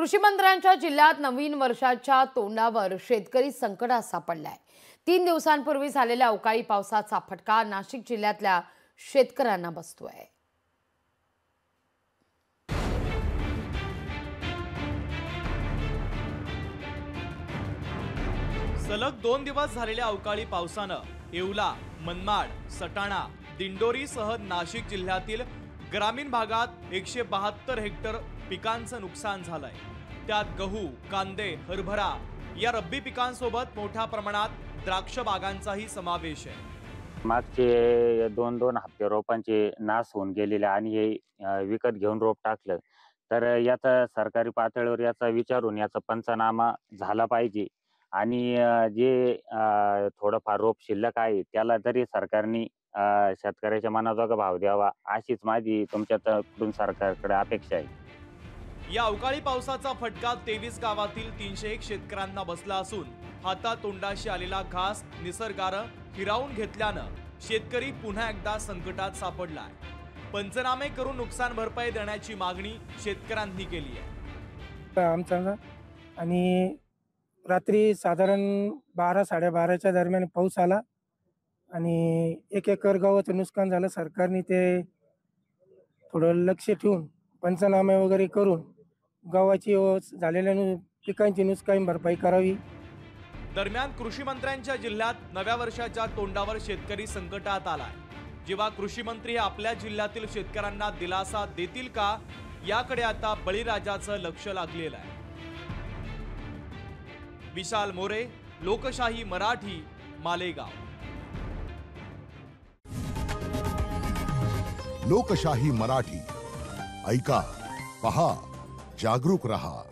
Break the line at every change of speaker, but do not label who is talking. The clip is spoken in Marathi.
कृषी मंत्र्यांच्या जिल्ह्यात नवीन वर्षाच्या तोंडावर शेतकरी संकटात सापडलाय। 3 दिवसांपूर्वी झालेल्या अवकाळी पावसाचा फटका नाशिक जिल्ह्यातल्या शेतकऱ्यांना बसतोय।
सलग 2 दिवस झालेल्या अवकाळी पावसानं येवला, मनमाड, सटाणा, दिंडोरीसह नाशिक जिल्ह्यातील ग्रामीण भागात 172 हेक्टर पिकांचं नुकसान झालंय। त्यात गहू, कांदे, हरभरा या रब्बी पिकांसोबत मोठ्या प्रमाणात द्राक्ष बागांचाही समावेश आहे।
मागचे 2-2 हप्ते रोपांचे नाश होऊन गेलेले आणि हे विकत घेऊन रोप टाकलं तर याचा सरकारी पातळीवर याचा विचार होऊन याचा पंचनामा झाला पाहिजे आणि जे थोडंफार रोप शिल्लक आहे त्याला तरी सरकारने शेतकऱ्याच्या मनाजोगा भाव द्यावा अशीच माझी तुमच्याकडून सरकारकडे अपेक्षा आहे।
या अवकाळी पावसाचा फटका 23 गावातील 301 शेतकऱ्यांना बसला असून हातातोंडाशी आलेला घास निसर्गानं हिरावून घेतल्यानं शेतकरी पुन्हा एकदा संकटात सापडलाय। पंचनामे करून नुकसान भरपाई देण्याची मागणी शेतकऱ्यांनी केली आहे।
आमचा आणि रात्री साधारण 12-12:30च्या दरम्यान पाऊस आला आणि 1 एकर गव्हाचं नुकसान झालं। सरकारने ते थोडं लक्ष ठेवून पंचनामे वगैरे करून गव्हाची झालेल्या पिकांची नुकसान भरपाई करावी।
दरम्यान कृषी मंत्र्यांच्या जिल्ह्यात नव्या वर्षाच्या तोंडावर शेतकरी संकटात आलाय। जेव्हा कृषी मंत्री आपल्या जिल्ह्यातील शेतकऱ्यांना दिलासा देतील का, याकडे आता बळीराजाचं लक्ष लागलेलं आहे। विशाल मोरे, लोकशाही मराठी, मालेगाव।
लोकशाही मराठी ऐका, पहा, जागरूक रहा।